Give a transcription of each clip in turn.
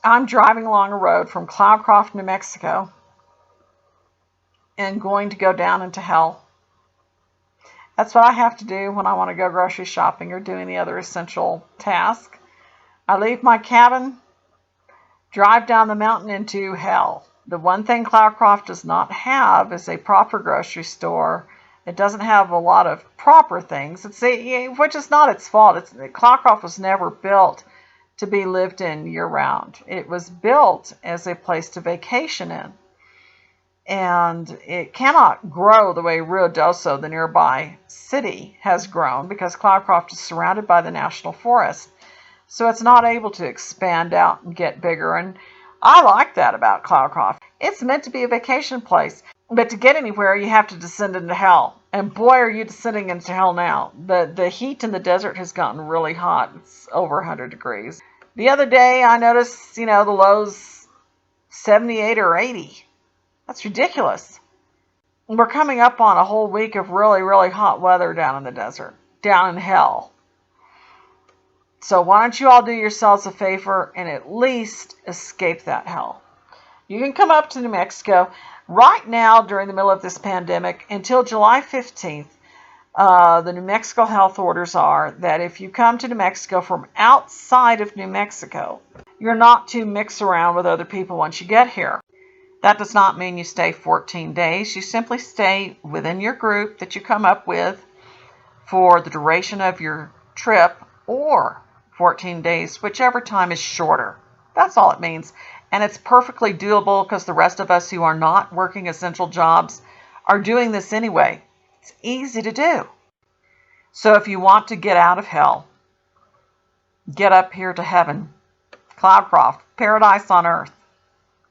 I'm driving along a road from Cloudcroft, New Mexico, and going to go down into hell. That's what I have to do when I want to go grocery shopping or do any other essential task. I leave my cabin, drive down the mountain into hell. The one thing Cloudcroft does not have is a proper grocery store. It doesn't have a lot of proper things, which is not its fault. Cloudcroft was never built to be lived in year-round. It was built as a place to vacation in. And it cannot grow the way Ruidoso, the nearby city, has grown because Cloudcroft is surrounded by the national forest. So it's not able to expand out and get bigger. And I like that about Cloudcroft. It's meant to be a vacation place. But to get anywhere, you have to descend into hell. And boy, are you descending into hell now. The heat in the desert has gotten really hot. It's over 100 degrees. The other day, I noticed, the low's 78 or 80. That's ridiculous. We're coming up on a whole week of really, really hot weather down in the desert, down in hell. So why don't you all do yourselves a favor and at least escape that hell? You can come up to New Mexico. Right now, during the middle of this pandemic, until July 15th, the New Mexico health orders are that if you come to New Mexico from outside of New Mexico, you're not to mix around with other people once you get here. That does not mean you stay 14 days. You simply stay within your group that you come up with for the duration of your trip, or 14 days, whichever time is shorter. That's all it means. And it's perfectly doable because the rest of us who are not working essential jobs are doing this anyway. It's easy to do. So if you want to get out of hell, get up here to heaven. Cloudcroft, paradise on earth.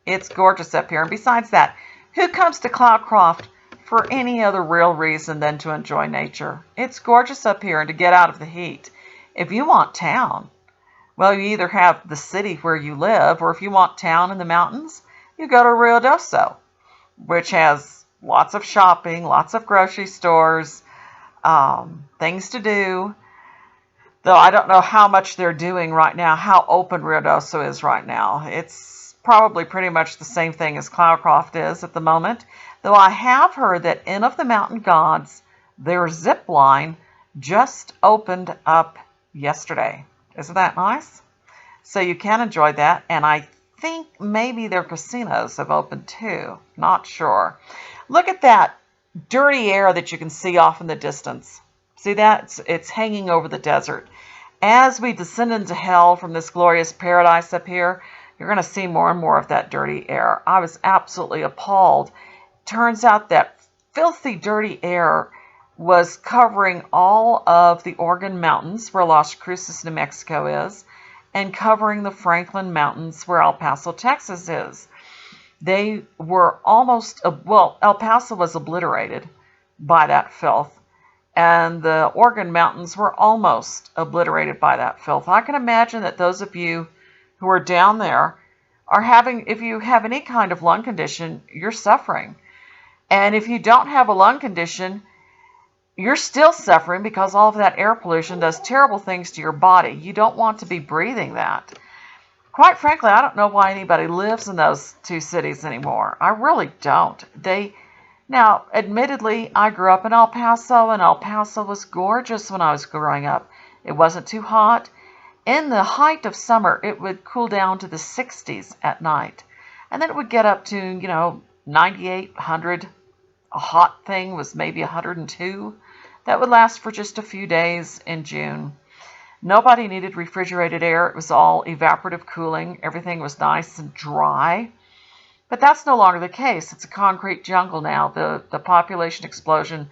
It's gorgeous up here. And besides that, who comes to Cloudcroft for any other real reason than to enjoy nature? It's gorgeous up here and to get out of the heat. If you want town, well, you either have the city where you live, or if you want town in the mountains, you go to Ruidoso, which has lots of shopping, lots of grocery stores, things to do. Though I don't know how much they're doing right now, how open Ruidoso is right now. It's probably pretty much the same thing as Cloudcroft is at the moment. Though I have heard that Inn of the Mountain Gods, their zip line, just opened up yesterday. Isn't that nice? So you can enjoy that. And I think maybe their casinos have opened too. Not sure. Look at that dirty air that you can see off in the distance. See that? It's hanging over the desert. As we descend into hell from this glorious paradise up here, you're going to see more and more of that dirty air. I was absolutely appalled. Turns out that filthy, dirty air was covering all of the Organ Mountains, where Las Cruces, New Mexico is, and covering the Franklin Mountains, where El Paso, Texas is. They were almost, El Paso was obliterated by that filth, and the Organ Mountains were almost obliterated by that filth. I can imagine that those of you who are down there are having, if you have any kind of lung condition, you're suffering. And if you don't have a lung condition, you're still suffering because all of that air pollution does terrible things to your body. You don't want to be breathing that. Quite frankly, I don't know why anybody lives in those two cities anymore. I really don't. Now, admittedly, I grew up in El Paso, and El Paso was gorgeous when I was growing up. It wasn't too hot. In the height of summer, it would cool down to the 60s at night. And then it would get up to, 98, 100. A hot thing was maybe 102. That would last for just a few days in June. Nobody needed refrigerated air. It was all evaporative cooling. Everything was nice and dry. But that's no longer the case. It's a concrete jungle now. The population explosion,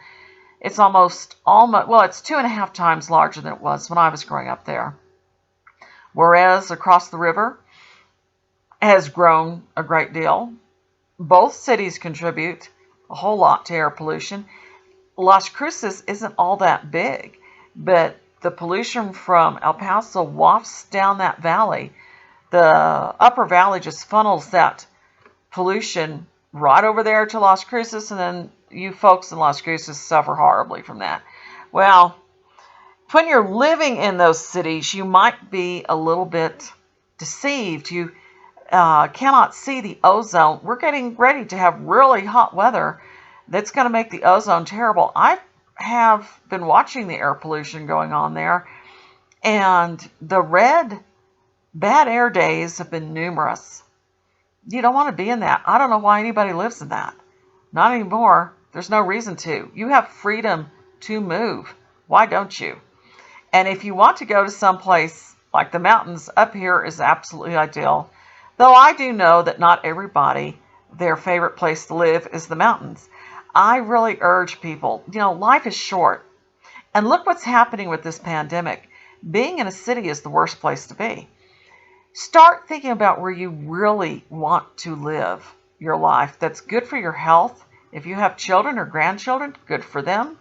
it's almost, it's 2.5 times larger than it was when I was growing up there. Whereas across the river has grown a great deal. Both cities contribute a whole lot to air pollution. Las Cruces isn't all that big, but the pollution from El Paso wafts down that valley. The upper valley just funnels that pollution right over there to Las Cruces, and then you folks in Las Cruces suffer horribly from that. Well, when you're living in those cities, you might be a little bit deceived. cannot see the ozone. We're getting ready to have really hot weather that's going to make the ozone terrible. I have been watching the air pollution going on there, and the red bad air days have been numerous. You don't want to be in that. I don't know why anybody lives in that. Not anymore. There's no reason to. You have freedom to move. Why don't you? And if you want to go to some place like the mountains, up here is absolutely ideal. Though I do know that not everybody, their favorite place to live is the mountains. I really urge people, life is short. And look what's happening with this pandemic. Being in a city is the worst place to be. Start thinking about where you really want to live your life. That's good for your health. If you have children or grandchildren, good for them.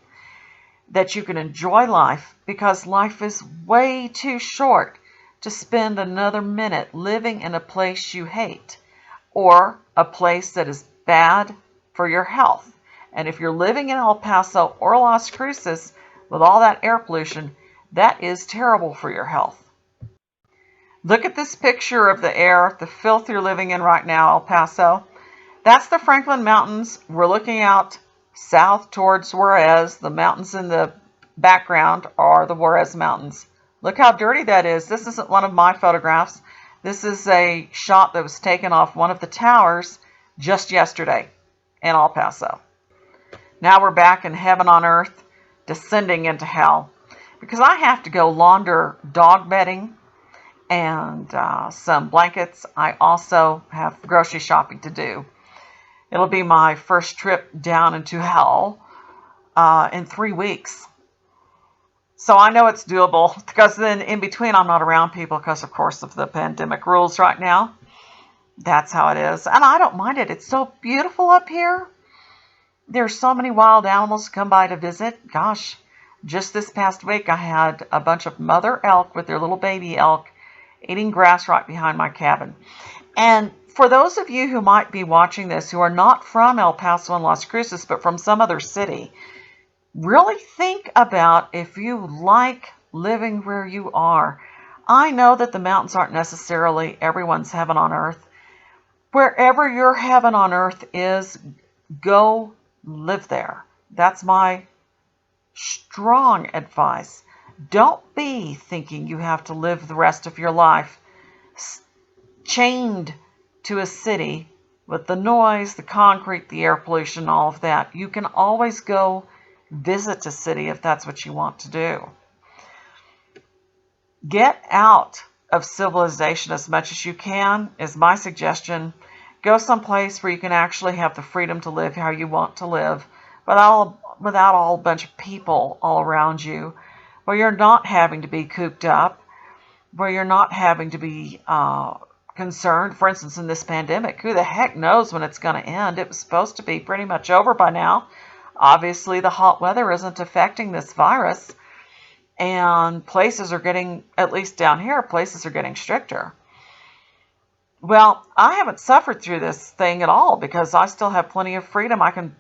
That you can enjoy life, because life is way too short to spend another minute living in a place you hate or a place that is bad for your health. And if you're living in El Paso or Las Cruces with all that air pollution, that is terrible for your health. Look at this picture of the air, the filth you're living in right now, El Paso. That's the Franklin Mountains. We're looking out south towards Juarez. The mountains in the background are the Juarez Mountains. Look how dirty that is. This isn't one of my photographs. This is a shot that was taken off one of the towers just yesterday in El Paso. Now we're back in heaven on earth, descending into hell, because I have to go launder dog bedding and some blankets. I also have grocery shopping to do. It'll be my first trip down into hell in 3 weeks. So I know it's doable, because then in between I'm not around people because, of course, of the pandemic rules right now. That's how it is. And I don't mind it. It's so beautiful up here. There's so many wild animals come by to visit. Gosh, just this past week I had a bunch of mother elk with their little baby elk eating grass right behind my cabin. And for those of you who might be watching this who are not from El Paso and Las Cruces, but from some other city, really think about if you like living where you are. I know that the mountains aren't necessarily everyone's heaven on earth. Wherever your heaven on earth is, go live there. That's my strong advice. Don't be thinking you have to live the rest of your life chained to a city with the noise, the concrete, the air pollution, all of that. You can always go visit a city if that's what you want to do. Get out of civilization as much as you can is my suggestion. Go someplace where you can actually have the freedom to live how you want to live without a whole bunch of people all around you, where you're not having to be cooped up, where you're not having to be concerned. For instance, in this pandemic, who the heck knows when it's going to end? It was supposed to be pretty much over by now. Obviously, the hot weather isn't affecting this virus, and places are getting, at least down here, places are getting stricter. Well, I haven't suffered through this thing at all because I still have plenty of freedom. I can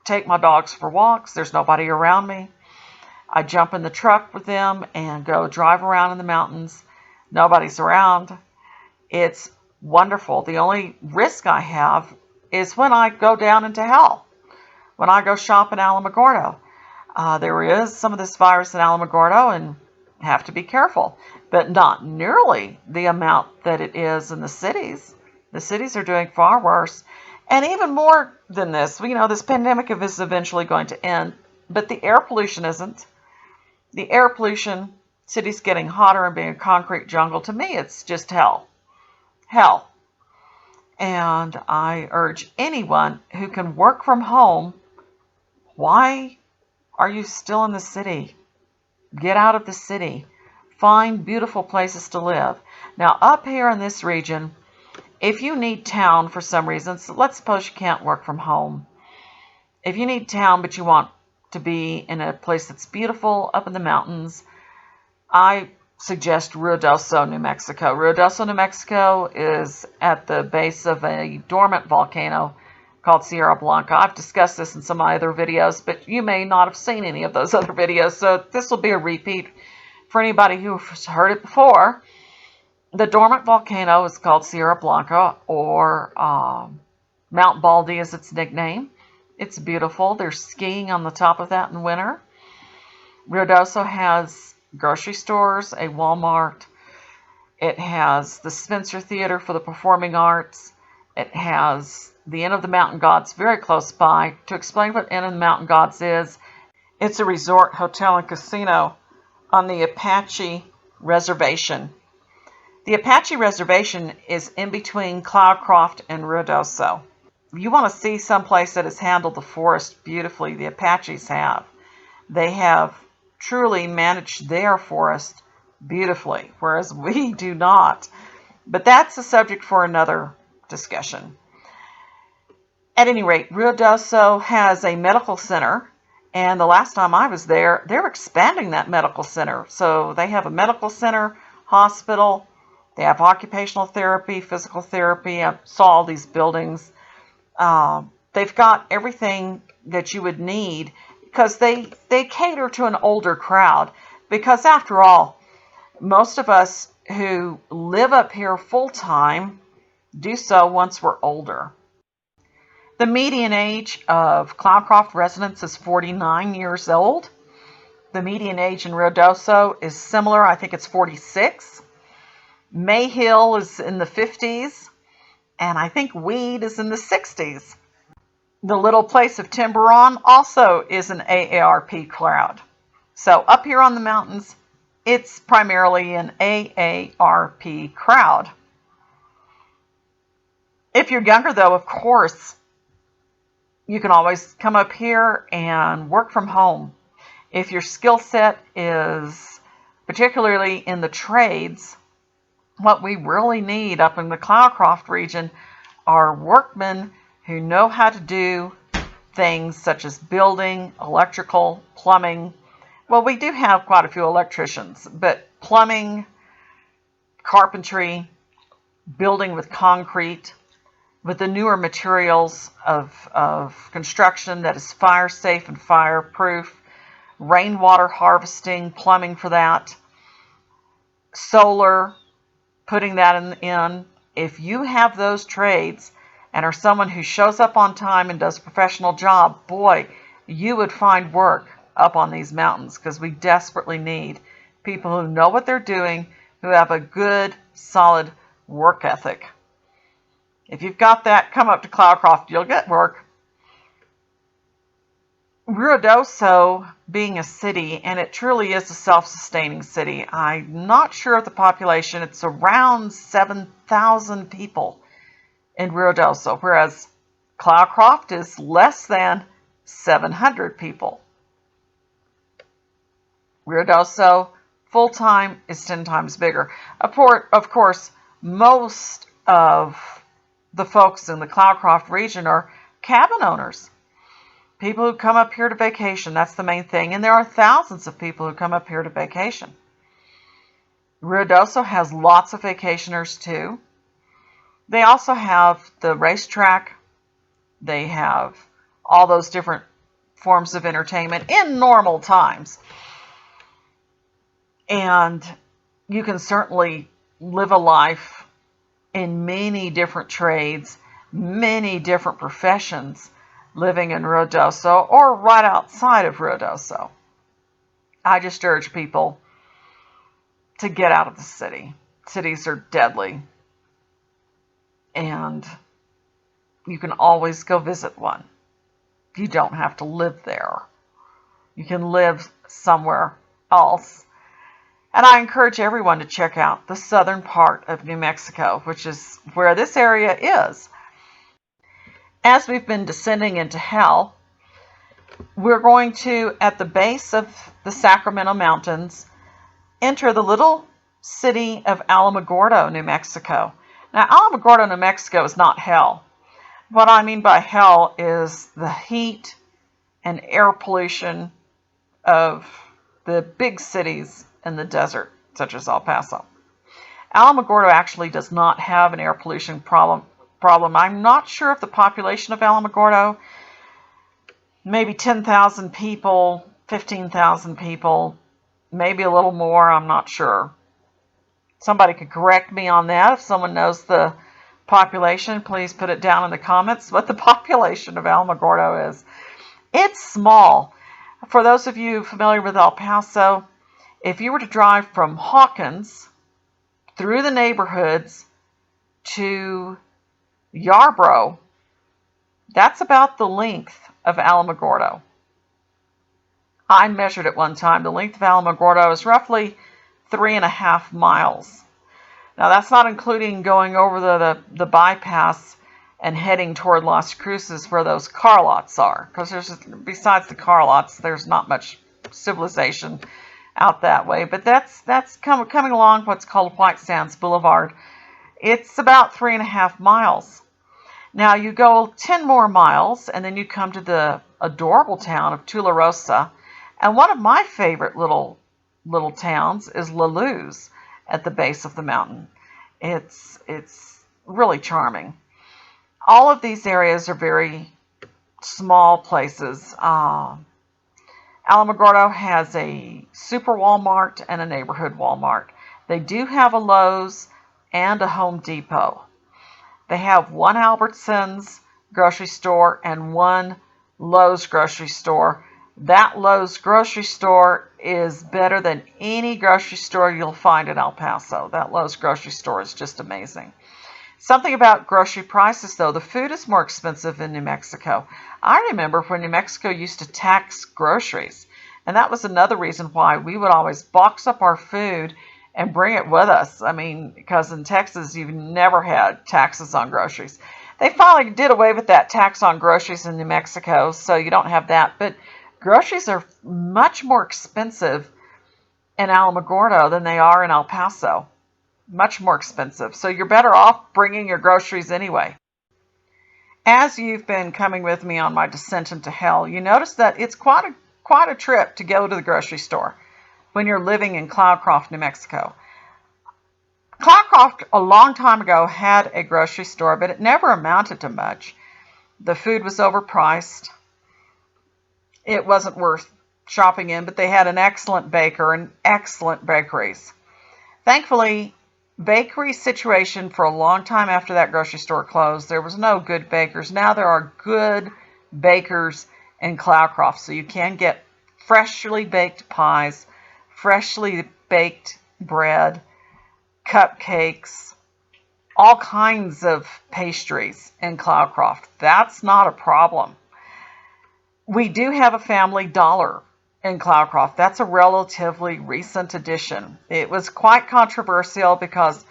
take my dogs for walks. There's nobody around me. I jump in the truck with them and go drive around in the mountains. Nobody's around. It's wonderful. The only risk I have is when I go down into hell, when I go shop in Alamogordo. There is some of this virus in Alamogordo and have to be careful, but not nearly the amount that it is in the cities. The cities are doing far worse. And even more than this, this pandemic is eventually going to end, but the air pollution isn't. The air pollution, cities getting hotter and being a concrete jungle, to me, it's just hell. Hell. And I urge anyone who can work from home, why are you still in the city? Get out of the city. Find beautiful places to live. Now, up here in this region, if you need town for some reason, so let's suppose you can't work from home. If you need town but you want to be in a place that's beautiful up in the mountains, I suggest Ruidoso, New Mexico. Ruidoso, New Mexico is at the base of a dormant volcano called Sierra Blanca. I've discussed this in some of my other videos, but you may not have seen any of those other videos, so this will be a repeat for anybody who's heard it before. The dormant volcano is called Sierra Blanca, or Mount Baldy is its nickname. It's beautiful. There's skiing on the top of that in winter. Ruidoso has grocery stores, a Walmart. It has the Spencer Theater for the Performing Arts. It has the Inn of the Mountain Gods very close by. To explain what Inn of the Mountain Gods is, it's a resort, hotel, and casino on the Apache Reservation. The Apache Reservation is in between Cloudcroft and Ruidoso. If you want to see someplace that has handled the forest beautifully, the Apaches have. They have truly managed their forest beautifully, whereas we do not. But that's a subject for another discussion. At any rate, Ruidoso has a medical center, and the last time I was there, they're expanding that medical center. So they have a medical center, hospital, they have occupational therapy, physical therapy. I saw all these buildings. They've got everything that you would need because they cater to an older crowd. Because after all, most of us who live up here full-time do so once we're older. The median age of Cloudcroft residents is 49 years old. The median age in Ruidoso is similar. I think it's 46. Mayhill is in the 50s. And I think Weed is in the 60s. The little place of Tiburon also is an AARP crowd. So up here on the mountains, it's primarily an AARP crowd. If you're younger, though, of course, you can always come up here and work from home. If your skill set is particularly in the trades, what we really need up in the Cloudcroft region are workmen who know how to do things such as building, electrical, plumbing. Well, we do have quite a few electricians, but plumbing, carpentry, building with concrete, with the newer materials of construction that is fire safe and fireproof, rainwater harvesting, plumbing for that, solar, putting that in. If you have those trades and are someone who shows up on time and does a professional job, boy, you would find work up on these mountains because we desperately need people who know what they're doing, who have a good, solid work ethic. If you've got that, come up to Cloudcroft. You'll get work. Ruidoso being a city, and it truly is a self-sustaining city. I'm not sure of the population. It's around 7,000 people in Ruidoso, whereas Cloudcroft is less than 700 people. Ruidoso, full-time, is 10 times bigger. Of course, most of the folks in the Cloudcroft region are cabin owners. People who come up here to vacation, that's the main thing. And there are thousands of people who come up here to vacation. Ruidoso has lots of vacationers too. They also have the racetrack. They have all those different forms of entertainment in normal times. And you can certainly live a life in many different trades, many different professions, living in Ruidoso or right outside of Ruidoso. I just urge people to get out of the city. Cities are deadly. And you can always go visit one. You don't have to live there. You can live somewhere else. And I encourage everyone to check out the southern part of New Mexico, which is where this area is. As we've been descending into hell, we're going to, at the base of the Sacramento Mountains, enter the little city of Alamogordo, New Mexico. Now, Alamogordo, New Mexico is not hell. What I mean by hell is the heat and air pollution of the big cities in the desert, such as El Paso. Alamogordo actually does not have an air pollution problem. I'm not sure if the population of Alamogordo, maybe 10,000 people, 15,000 people, maybe a little more, I'm not sure. Somebody could correct me on that. If someone knows the population, please put it down in the comments what the population of Alamogordo is. It's small. For those of you familiar with El Paso, if you were to drive from Hawkins through the neighborhoods to Yarborough, that's about the length of Alamogordo. I measured it one time. The length of Alamogordo is roughly 3.5 miles. Now that's not including going over the bypass and heading toward Las Cruces where those car lots are. Because besides the car lots, there's not much civilization out that way. But that's coming along what's called White Sands Boulevard. It's about 3.5 miles. Now you go 10 more miles and then you come to the adorable town of Tularosa. And one of my favorite little towns is La Luz at the base of the mountain. It's really charming. All of these areas are very small places. Alamogordo has a super Walmart and a neighborhood Walmart. They do have a Lowe's and a Home Depot. They have one Albertsons grocery store and one Lowe's grocery store. That Lowe's grocery store is better than any grocery store you'll find in El Paso. That Lowe's grocery store is just amazing. Something about grocery prices, though. The food is more expensive in New Mexico. I remember when New Mexico used to tax groceries, and that was another reason why we would always box up our food and bring it with us. I mean, because in Texas, you've never had taxes on groceries. They finally did away with that tax on groceries in New Mexico, so you don't have that. But groceries are much more expensive in Alamogordo than they are in El Paso. Much more expensive. So you're better off bringing your groceries anyway. As you've been coming with me on my descent into hell, you notice that it's quite a trip to go to the grocery store when you're living in Cloudcroft, New Mexico. Cloudcroft, a long time ago, had a grocery store, but it never amounted to much. The food was overpriced. It wasn't worth shopping in, but they had an excellent baker and excellent bakeries. Thankfully, bakery situation for a long time after that grocery store closed. There was no good bakers. Now there are good bakers in Cloudcroft, so you can get freshly baked pies, freshly baked bread, cupcakes, all kinds of pastries in Cloudcroft. That's not a problem. We do have a Family Dollar in Cloudcroft. That's a relatively recent addition. It was quite controversial because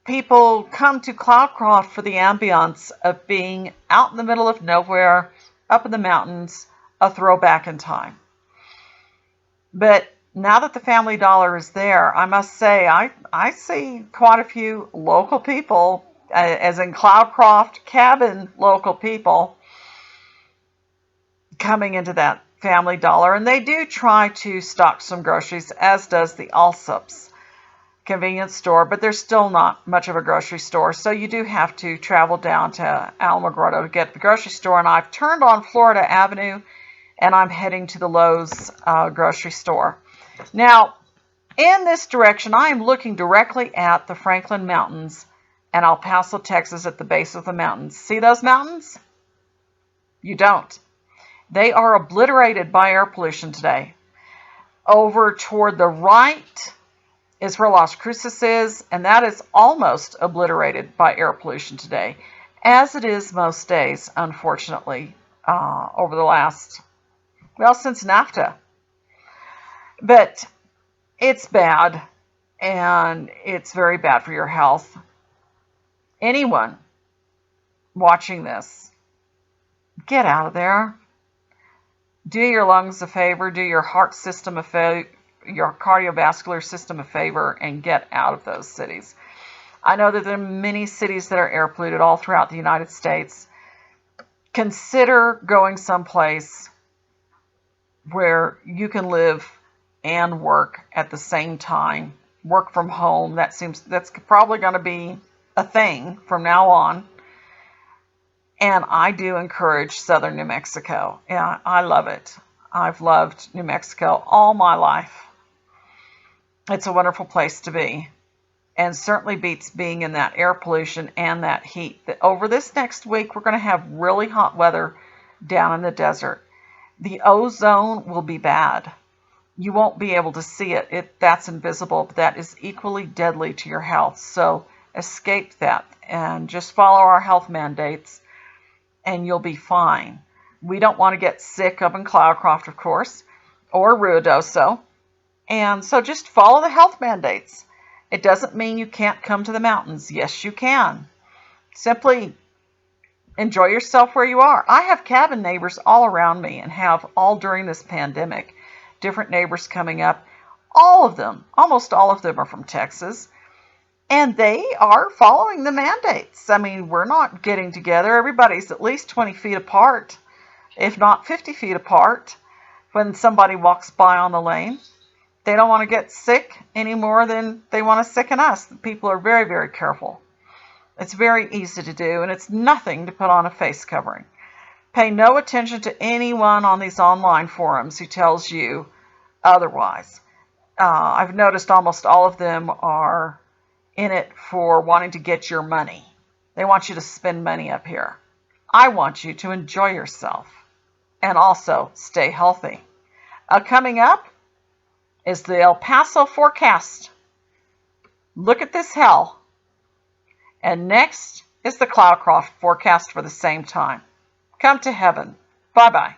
people come to Cloudcroft for the ambiance of being out in the middle of nowhere, up in the mountains, a throwback in time. But now that the Family Dollar is there, I must say I see quite a few local people, as in Cloudcroft cabin local people, coming into that Family Dollar, and they do try to stock some groceries, as does the Allsup's convenience store, but there's still not much of a grocery store, so you do have to travel down to Alamogordo to get the grocery store. And I've turned on Florida Avenue, and I'm heading to the Lowe's grocery store. Now, in this direction, I am looking directly at the Franklin Mountains and El Paso, Texas, at the base of the mountains. See those mountains? You don't. They are obliterated by air pollution today. Over toward the right is where Las Cruces is, and that is almost obliterated by air pollution today, as it is most days, unfortunately, over the last, since NAFTA. But it's bad, and it's very bad for your health. Anyone watching this, get out of there. Do your lungs a favor, do your heart system a favor, your cardiovascular system a favor, and get out of those cities. I know that there are many cities that are air polluted all throughout the United States. Consider going someplace where you can live and work at the same time. Work from home. That's probably going to be a thing from now on. And I do encourage southern New Mexico. Yeah, I love it. I've loved New Mexico all my life. It's a wonderful place to be. and certainly beats being in that air pollution and that heat. Over this next week, we're going to have really hot weather down in the desert. The ozone will be bad. You won't be able to see it. That's invisible, but that is equally deadly to your health. So escape that and just follow our health mandates and you'll be fine. We don't want to get sick up in Cloudcroft, of course, or Ruidoso. And so just follow the health mandates. It doesn't mean you can't come to the mountains. Yes, you can. Simply enjoy yourself where you are. I have cabin neighbors all around me and have all during this pandemic. Different neighbors coming up. All of them, almost all of them are from Texas. And they are following the mandates. I mean, we're not getting together. Everybody's at least 20 feet apart, if not 50 feet apart, when somebody walks by on the lane. They don't want to get sick any more than they want to sicken us. People are very, very careful. It's very easy to do, and it's nothing to put on a face covering. Pay no attention to anyone on these online forums who tells you otherwise. I've noticed almost all of them are in it for wanting to get your money. They want you to spend money up here. I want you to enjoy yourself and also stay healthy. Coming up is the El Paso Forecast. Look at this hell. And next is the Cloudcroft forecast for the same time. Come to heaven. Bye-bye.